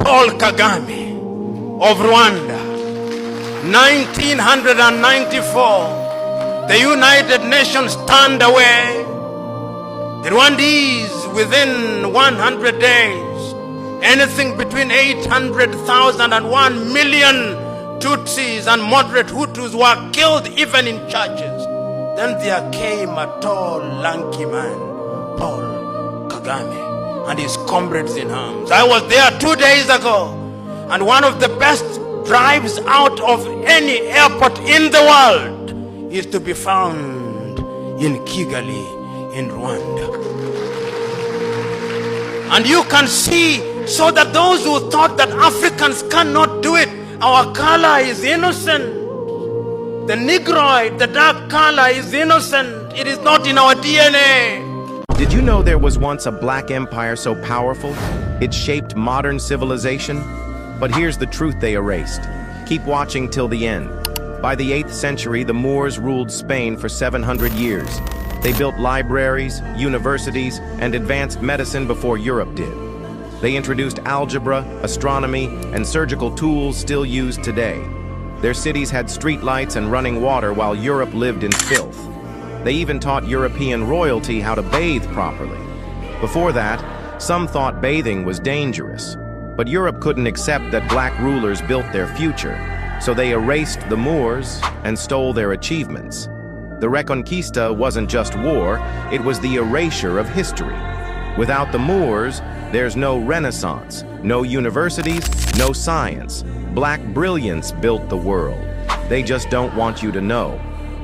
Paul Kagame of Rwanda. 1994, the United Nations turned away the Rwandese within 100 days. Anything between 800,000 and 1 million Tutsis and moderate Hutus were killed even in churches. Then there came a tall, lanky man, Paul Kagame, and his comrades in arms. I was there 2 days ago, and one of the best drives out of any airport in the world is to be found in Kigali, in Rwanda. And you can see, so that those who thought that Africans cannot do it, our color is innocent. The Negroid, the dark color is innocent. It is not in our DNA. Did you know there was once a black empire so powerful it shaped modern civilization? But here's the truth they erased. Keep watching till the end. By the 8th century, the Moors ruled Spain for 700 years. They built libraries, universities, and advanced medicine before Europe did. They introduced algebra, astronomy, and surgical tools still used today. Their cities had streetlights and running water while Europe lived in filth. They even taught European royalty how to bathe properly. Before that, some thought bathing was dangerous. But Europe couldn't accept that black rulers built their future, so they erased the Moors and stole their achievements. The Reconquista wasn't just war, it was the erasure of history. Without the Moors, there's no Renaissance, no universities, no science. Black brilliance built the world. They just don't want you to know.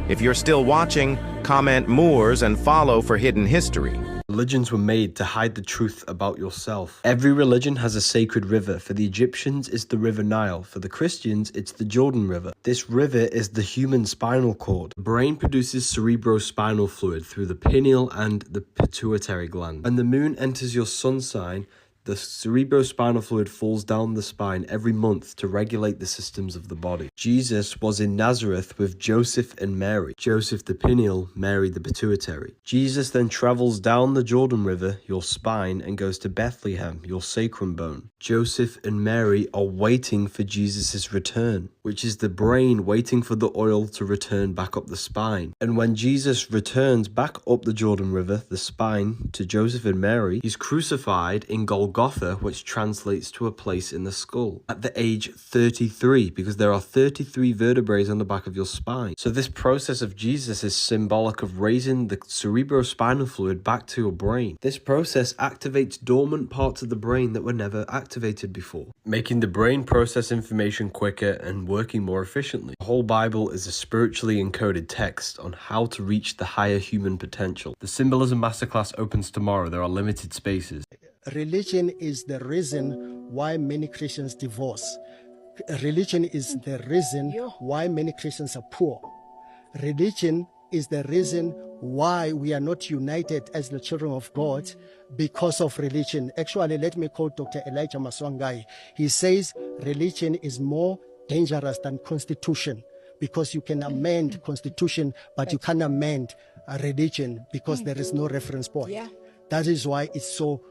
If you're still watching, comment Moors and follow for hidden history. Religions were made to hide the truth about yourself. Every religion has a sacred river. For the Egyptians, it's the River Nile. For the Christians, it's the Jordan River. This river is the human spinal cord. The brain produces cerebrospinal fluid through the pineal and the pituitary gland. When the moon enters your sun sign, the cerebrospinal fluid falls down the spine every month to regulate the systems of the body. Jesus was in Nazareth with Joseph and Mary. Joseph the pineal, Mary the pituitary. Jesus then travels down the Jordan River, your spine, and goes to Bethlehem, your sacrum bone. Joseph and Mary are waiting for Jesus' return, which is the brain waiting for the oil to return back up the spine. And when Jesus returns back up the Jordan River, the spine, to Joseph and Mary, he's crucified in Golgotha, which translates to a place in the skull, at the age 33, because there are 33 vertebrae on the back of your spine. So this process of Jesus is symbolic of raising the cerebrospinal fluid back to your brain. This process activates dormant parts of the brain that were never activated before, making the brain process information quicker and working more efficiently. The whole Bible is a spiritually encoded text on how to reach the higher human potential. The Symbolism Masterclass opens tomorrow. There are limited spaces. Religion is the reason why many Christians divorce. Religion is the reason why many Christians are poor. Religion is the reason why we are not united as the children of God because of religion. Actually, let me quote Dr. Elijah Maswangai. He says religion is more dangerous than constitution, because you can amend constitution, but you can't amend a religion because there is no reference point. Yeah. That is why it's so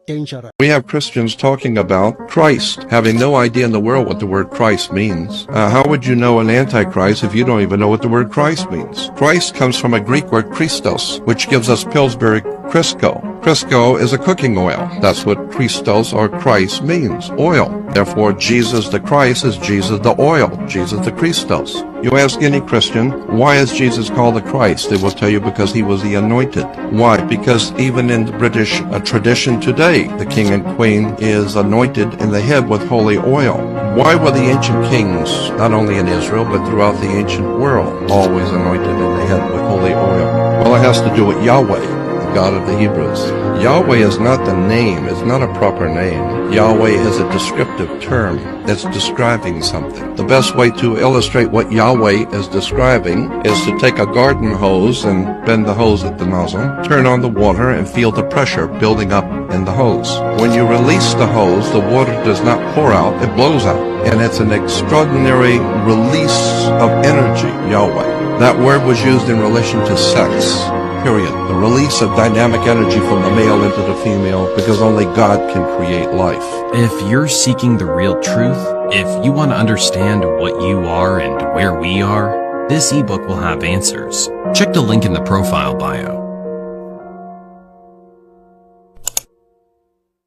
dangerous. We have Christians talking about Christ, having no idea in the world what the word Christ means. How would you know an Antichrist if you don't even know what the word Christ means? Christ comes from a Greek word Christos, which gives us Pillsbury Crisco. Crisco is a cooking oil. That's what Christos or Christ means, oil. Therefore, Jesus the Christ is Jesus the oil, Jesus the Christos. You ask any Christian, why is Jesus called the Christ? They will tell you because he was the anointed. Why? Because even in the British tradition today, the king and queen is anointed in the head with holy oil. Why were the ancient kings, not only in Israel, but throughout the ancient world, always anointed in the head with holy oil? Well, it has to do with Yahweh, God of the Hebrews. Yahweh is not the name, it's not a proper name. Yahweh is a descriptive term that's describing something. The best way to illustrate what Yahweh is describing is to take a garden hose and bend the hose at the nozzle, turn on the water and feel the pressure building up in the hose. When you release the hose, the water does not pour out, it blows out. And it's an extraordinary release of energy, Yahweh. That word was used in relation to sex. Period. The release of dynamic energy from the male into the female, because only God can create life. If you're seeking the real truth, if you want to understand what you are and where we are, this ebook will have answers. Check the link in the profile bio.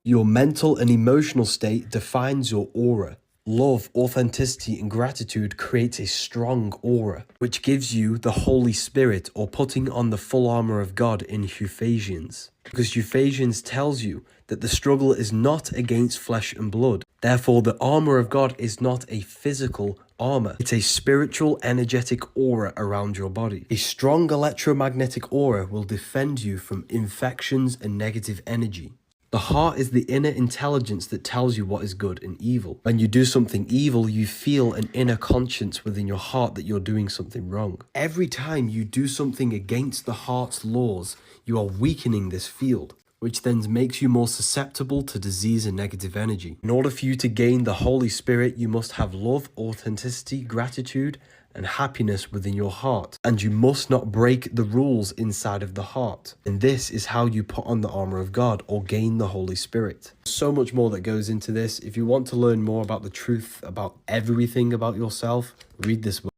Your mental and emotional state defines your aura. Love, authenticity, and gratitude creates a strong aura, which gives you the Holy Spirit, or putting on the full armor of God in Ephesians. Because Ephesians tells you that the struggle is not against flesh and blood. Therefore, the armor of God is not a physical armor. It's a spiritual, energetic aura around your body. A strong electromagnetic aura will defend you from infections and negative energy. The heart is the inner intelligence that tells you what is good and evil. When you do something evil, you feel an inner conscience within your heart that you're doing something wrong. Every time you do something against the heart's laws, you are weakening this field, which then makes you more susceptible to disease and negative energy. In order for you to gain the Holy Spirit, you must have love, authenticity, gratitude, and happiness within your heart. And you must not break the rules inside of the heart. And this is how you put on the armor of God, or gain the Holy Spirit. So much more that goes into this. If you want to learn more about the truth, about everything about yourself, read this book.